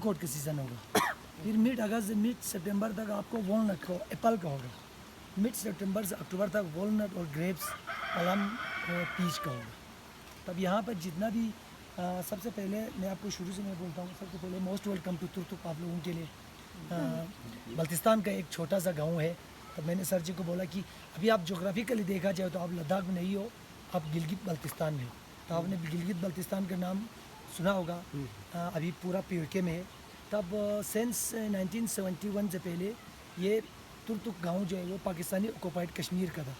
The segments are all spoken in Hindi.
एप्रिकॉट का सीज़न होगा। फिर मिड अगस्त से मिड सितंबर तक आपको वॉलनट का एप्पल का होगा। मिड सितंबर से अक्टूबर तक वॉलनट और ग्रेप्स, प्लम और पीच का होगा। तब यहाँ पर जितना भी सबसे पहले मैं आपको शुरू से मैं बोलता हूँ, सबसे पहले मोस्ट वेलकम टू तुर्तुक आप लोगों के लिए। बल्तिस्तान का एक छोटा सा गांव है। तब मैंने सर जी को बोला कि अभी आप जोग्राफिकली देखा जाए तो आप लद्दाख में नहीं हो, आप गिलगित बल्तिस्तान में हो। तो आपने गिलगित बल्तिस्तान का नाम सुना होगा। अभी पूरा पीओके में है। तब सिंस 1971 से पहले ये तुर्तुक गांव जो है वो पाकिस्तानी ऑक्युपाइड कश्मीर का था।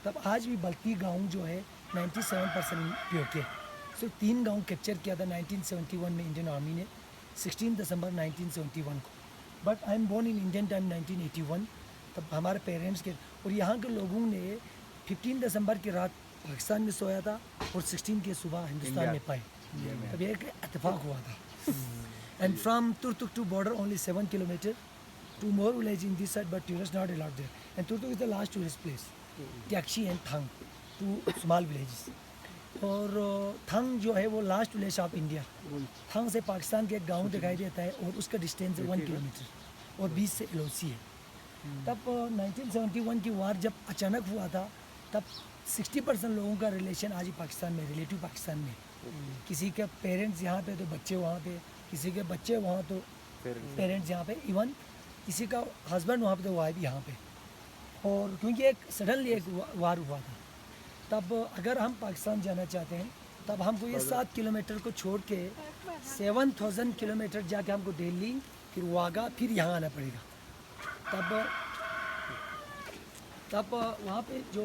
तब आज भी बल्ती गांव जो है 97% पीओके। सिर्फ 3 गांव कैप्चर किया था 1971 में इंडियन आर्मी ने, 16 दिसंबर 1971 को। But I am born in Indian time 1981। तब हमारे पेरेंट्स के और यहाँ के लोगों ने 15 दिसंबर की रात पाकिस्तान में सोया था और 16 की सुबह हिंदुस्तान में पाए। तब ये एक इत्तेफाक हुआ था। And from Turtuk to border only 7 kilometre, 2 more villages in this side but tourists not allowed there. And Turtuk is the last tourist place. Tiakshi and Thang, 2 small villages. और थंग जो है वो लास्ट विलेज ऑफ इंडिया। थंग से पाकिस्तान के एक गांव दिखाई देता है और उसका डिस्टेंस है 1 किलोमीटर और 20 से एलओसी है। तब 1971 की वार जब अचानक हुआ था, तब 60% लोगों का रिलेशन आज ही पाकिस्तान में, रिलेटिव पाकिस्तान में। किसी के पेरेंट्स यहाँ पे तो बच्चे वहाँ पे, किसी के बच्चे वहाँ तो पेरेंट्स यहाँ पे, इवन किसी का हस्बैंड वहाँ पे तो वाइफ यहाँ पे। और क्योंकि एक सडनली एक वार हुआ था, तब अगर हम पाकिस्तान जाना चाहते हैं तब हमको ये 7 किलोमीटर को छोड़ के 7000 किलोमीटर जाके हमको दिल्ली, फिर वागा, फिर यहाँ आना पड़ेगा। तब वहाँ पे जो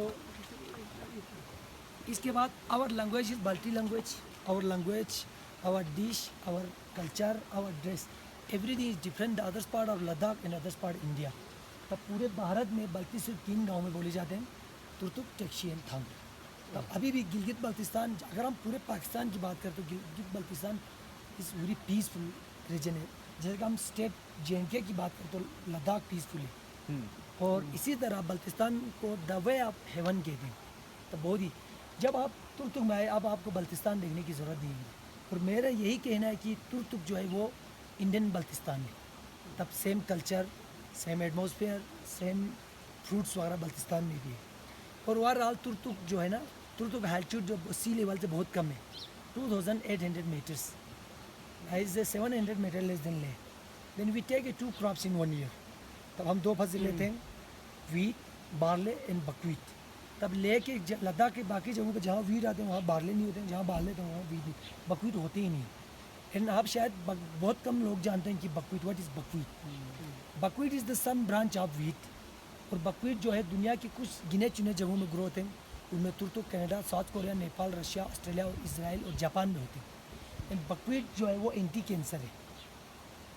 इसके बाद our language is multi language, our dish, our culture, our dress, everything is different. The others part of Ladakh and others part India. तब पूरे भारत में बल्कि सिर्फ 3 गाँव में बोले जाते हैं, तुर्तुक, टेक्शी एंड थंग। तब अभी भी गिलगित बल्तिस्तान, अगर हम पूरे पाकिस्तान की बात करें तो Gilgit Baltistan is very peaceful region है। जैसे कि हम स्टेट JNK की बात करें तो लद्दाख पीसफुल है। और इसी तरह बल्तिस्तान को द वे ऑफ हेवन कहते हैं। तो बहुत ही, जब आप तुर्तुक में आए अब आपको बल्तिस्तान देखने की ज़रूरत नहीं है। और मेरा यही कहना है कि तुर्तुक जो है वो इंडियन बल्तिस्तान है। तब same culture, same atmosphere, same fruits वगैरह बल्तिस्तान में भी है। और ओवरऑल तुर्तुक जो है ना, तुर्तुक एल्टीट्यूड जो सी लेवल से बहुत कम है, 2800 metres, is 700 metre less than Leh. Then we take 2 crops in 1 year. तब हम 2 फसल लेते हैं, वीट, बार्ले एंड बकवीट। तब ले के लद्दाख के बाकी जगहों पर जहाँ वीट आते हैं वहाँ बार्ले नहीं होते हैं, जहाँ बार्ले तो वहाँ वीट नहीं, बकवीट होते ही नहीं। एंड आप शायद बहुत कम लोग जानते हैं कि buckwheat, what is buckwheat. Buckwheat is the some branch of wheat. और बकवीट जो है दुनिया की कुछ गिने चुने जगहों में ग्रो होते हैं। उनमें Turtuk, Canada, south Korea, Nepal, Russia, Australia और इसराइल और जापान में होते हैं। एंड बकवीट जो है वो एंटी कैंसर है,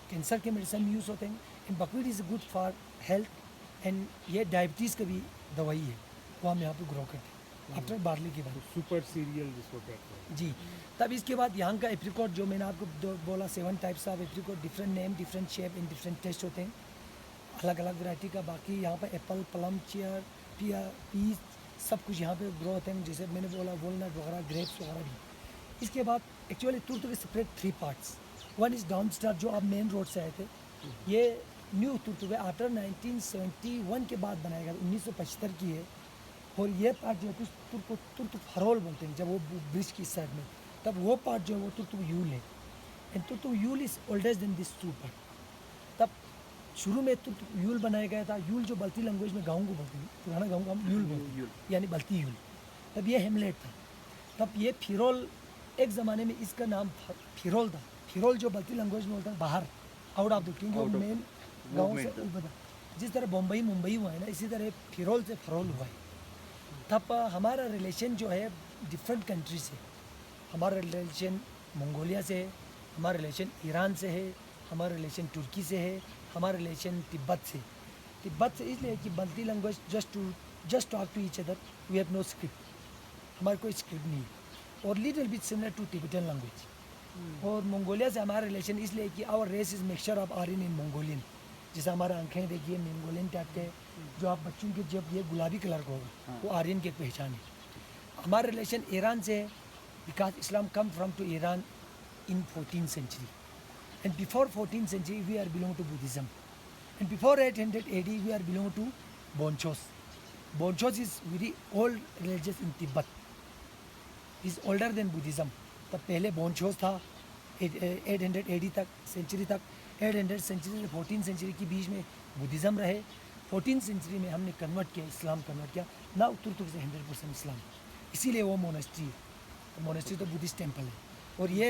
कैंसर के मेडिसिन में यूज़ होते हैं। And buckwheat is good for health and ये डायबिटीज़ का भी दवाई है, वो हम यहाँ पे ग्रो करते हैं आफ्टर बार्ली के बाद। सुपर सीरियल जिसको कहते हैं जी। तब इसके बाद यहाँ का एप्रिकॉट जो मैंने आपको बोला, 7 types of apricot, different name, different shape and different taste होते हैं, अलग अलग वैरायटी का। बाकी यहाँ पर एप्पल, प्लम, चीयर, पीच सब कुछ यहाँ पे ग्रो होते हैं, जैसे मैंने बोला वॉलनट वगैरह, ग्रेप्स वगैरह भी। इसके बाद एक्चुअली तुर्तुक के separate 3 parts. One is down star जो आप मेन रोड से आए थे, ये न्यू तुर्तुक है, आफ्टर 1971 के बाद बनाया गया, 1975 की है। और ये पार्ट जो है तुर्तुक फरोल बोलते हैं, जब वो ब्रिज की साइड में, तब वो पार्ट जो है वो तुर्तुक यूल है। And Turtuk Yul is oldest then this 2 part. तब शुरू में तुर्तुक यूल बनाया गया था। यूल जो बल्ती लैंग्वेज में गाँव को बोलते हैं, पुराना गाँव को हम यूल बोलते हैं, यानी बल्ती यूल। तब ये हेमलेट था। तब ये फिरोल, एक ज़माने में इसका नाम फिरोल था। फिरोल जो बल्ती लैंग्वेज में बोलते हैं बाहर, आउट ऑफ द, क्योंकि मेन गाँव से ऊपर, जिस तरह बम्बई मुंबई हुआ है ना, इसी तरह फिरोल से फरोल हुआ है। तब हमारा रिलेशन जो है डिफरेंट कंट्री से, हमारा रिलेशन मंगोलिया से है, हमारा रिलेशन ईरान से है, हमारा रिलेशन तुर्की से है, हमारा रिलेशन तिब्बत से। तिब्बत से इसलिए कि Balti language just talk to each other, we have no script, हमारा कोई स्क्रिप्ट नहीं है। और little bit similar to Tibetan language. और मंगोलिया से हमारा रिलेशन इसलिए कि our race is mixture of Aryan in Mongolian. जैसे हमारा आंखें देखिए मंगोलियन टाइप के, जो आप बच्चों के जब ये गुलाबी कलर का होगा वो आर्यन की एक पहचान है। हमारा रिलेशन ईरान से है, because Islam come from to Iran in 14th century. And before 14th century, we are belong to Buddhism. And before 800 AD, we are belong to Bonchos. Bonchos is very old religious in Tibet. Is older than Buddhism. तब पहले बोनचोस था 800 AD तक सेंचुरी तक 800 सेंचुरी से 14 सेंचुरी के बीच में बुद्धिज़्म रहे 14 सेंचुरी में हमने कन्वर्ट किया इस्लाम कन्वर्ट किया ना तुर्क से 100% इस्लाम इसीलिए वो मोनेस्ट्री है मोनेस्ट्री तो बुद्धिस्ट टेम्पल है और ये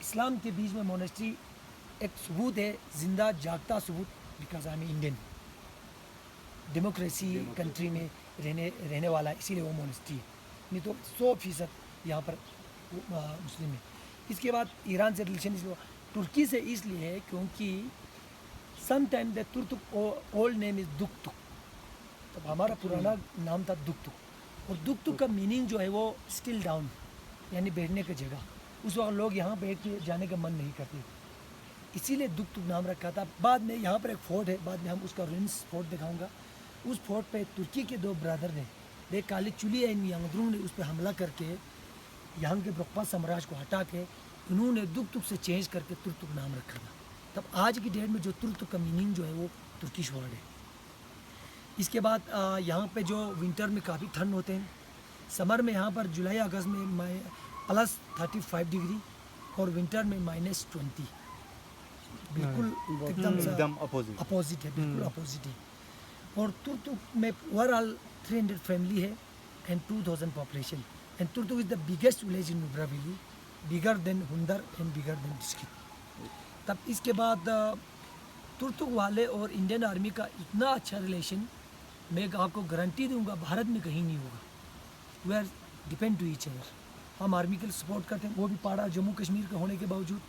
इस्लाम के बीच में मोनेस्ट्री एक सबूत है जिंदा जागता सबूत because I am Indian democracy country में रहने वाला है इसीलिए वो मोनेस्ट्री है नहीं तो 100% यहाँ पर मुस्लिम है इसके बाद ईरान से रिलेशन इसलिए तुर्की से इसलिए है क्योंकि सम टाइम द तुर्क ओल्ड नेम इज़ दुक्तुक तब हमारा पुराना नाम था दुक्तुक और दुक्तुक का मीनिंग जो है वो स्टिल डाउन यानी बैठने की जगह उस वक्त लोग यहाँ बैठ के जाने का मन नहीं करते इसीलिए दुक्तुक नाम रखा था बाद में यहाँ पर एक फोर्ट है बाद में हम उसका रुइंस फोर्ट दिखाऊंगा उस फोर्ट पे तुर्की के दो ब्रदर ने दे काली चुली यांगद्रुंग ने उस पर हमला करके यहाँ के ब्रह्मा साम्राज्य को हटा के उन्होंने दुक्तुक से चेंज करके तुर्तुक नाम रखा था तब आज की डेट में जो तुर्तुक का मीनिंग जो है वो तुर्किश वर्ड है इसके बाद यहाँ पे जो विंटर में काफ़ी ठंड होते हैं समर में यहाँ पर जुलाई अगस्त में +35 डिग्री और विंटर में -20 बिल्कुल एकदम अपोजिट है बिल्कुल अपोजिट है और तुर्तुक में ओवरऑल 300 फैमिली है and 2000 population and Turtuk is the biggest village in Nubra valley bigger than Hunder and bigger than district तब इसके बाद तुर्तुक वाले और इंडियन आर्मी का इतना अच्छा रिलेशन मैं आपको गारंटी दूंगा भारत में कहीं नहीं होगा we are depend to each other हम आर्मी के लिए सपोर्ट करते हैं वो भी पहाड़ा जम्मू कश्मीर का होने के बावजूद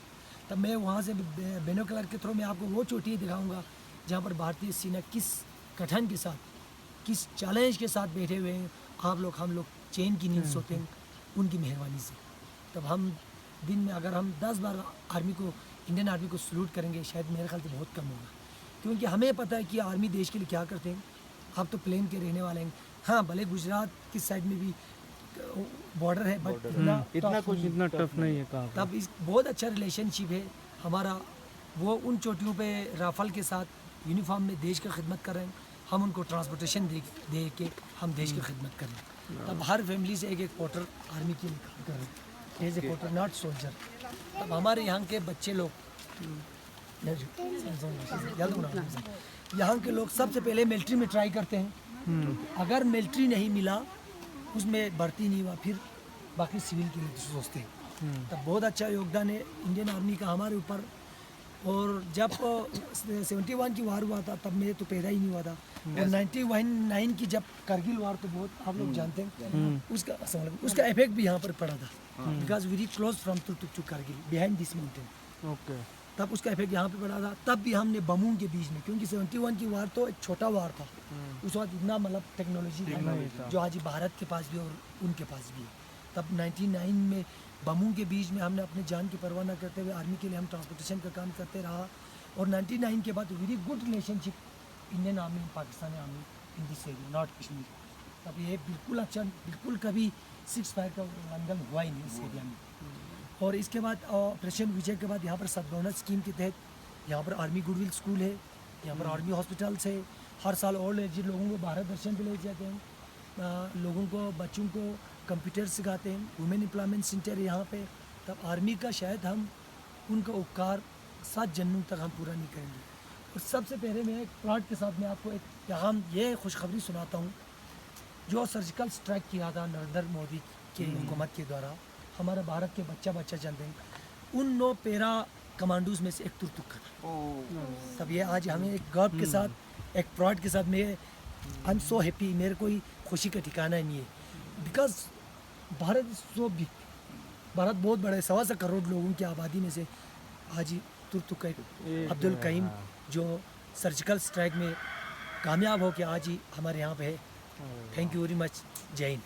तब मैं वहाँ से बेनोकुलर के थ्रू में आपको वो चोटियाँ दिखाऊंगा जहाँ पर भारतीय सेना किस कठिन के साथ किस चैलेंज के साथ बैठे हुए हैं आप लोग हम लोग चैन की नींद सोते हैं उनकी मेहरबानी से तब हम दिन में अगर हम 10 बार आर्मी को इंडियन आर्मी को सल्यूट करेंगे शायद मेरे ख्याल से बहुत कम होगा क्योंकि हमें पता है कि आर्मी देश के लिए क्या करते हैं आप तो प्लेन के रहने वाले हैं हाँ भले गुजरात की साइड में भी बॉर्डर है बट इतना टफ नहीं है कहाँ तब इस बहुत अच्छा रिलेशनशिप है हमारा वो उन चोटियों पे राफेल के साथ यूनिफॉर्म में देश की खिदमत कर रहे हैं हम उनको ट्रांसपोर्टेशन दे के हम देश की खिदमत कर रहे हैं तब हर फैमिली से एक पोर्टर आर्मी के लिए काम कर रहे हैं as a porter not soldier तब हमारे यहाँ के बच्चे लोग यहाँ के लोग सबसे पहले मिलिट्री में ट्राई करते हैं अगर मिलिट्री नहीं मिला उसमें भर्ती नहीं हुआ फिर बाकी सिविल के लिए सोचते हैं तब बहुत अच्छा योगदान है इंडियन आर्मी का हमारे ऊपर और जब 71 की वार हुआ था तब मैं तो पैदा ही नहीं हुआ था और 99 की जब करगिल वार तो बहुत आप लोग जानते हैं उसका इफेक्ट भी यहाँ पर पड़ा था because very close from Turtuk to Kargil behind this mountain okay तब उसका इफेक्ट यहाँ पे पड़ा था तब भी हमने बमून के बीच में क्योंकि 71 की वार तो एक छोटा वार था उस वक्त इतना मतलब टेक्नोलॉजी जो आज भारत के पास भी और उनके पास भी है तब 99 में बमून के बीच में हमने अपने जान की परवाह न करते हुए आर्मी के लिए हम ट्रांसपोर्टेशन का काम करते रहा और 99 के बाद very good relationship Indian army Pakistani army in this area north Kashmir तब ये बिल्कुल अच्छा बिल्कुल कभी 6 फायर का उल्लंघन हुआ ही नहीं इस एरिया में और इसके बाद ऑपरेशन विजय के बाद यहाँ पर सद्भावना स्कीम के तहत यहाँ पर आर्मी गुडविल स्कूल है यहाँ पर आर्मी हॉस्पिटल्स है हर साल ओल्ड एज लोगों को भारत दर्शन पे ले जाते हैं लोगों को बच्चों को कंप्यूटर सिखाते हैं वुमेन एम्प्लॉयमेंट सेंटर है यहाँ पे तब आर्मी का शायद हम उनका उपकार 7 जन्मों तक हम पूरा नहीं करेंगे और सबसे पहले मैं एक प्लॉट के साथ में आपको एक पैगाम ये खुशखबरी सुनाता हूँ जो सर्जिकल स्ट्राइक किया था नरेंद्र मोदी के हुकूमत के द्वारा हमारा भारत के बच्चा चलते हैं उन 9 पैरा कमांडोज में से एक तुर्तुक का था तब ये आज हमें एक गर्व के साथ एक प्राउड के साथ मैं आई एम सो हैप्पी मेरे कोई खुशी का ठिकाना नहीं है because Bharat is so big Bharat बहुत बड़ा है 1.25 करोड़ लोगों की आबादी में से आज ही तुर्तुक का अब्दुल करीम जो सर्जिकल स्ट्राइक में कामयाब हो के आज ही हमारे यहाँ पे है थैंक यू वेरी मच जय हिंद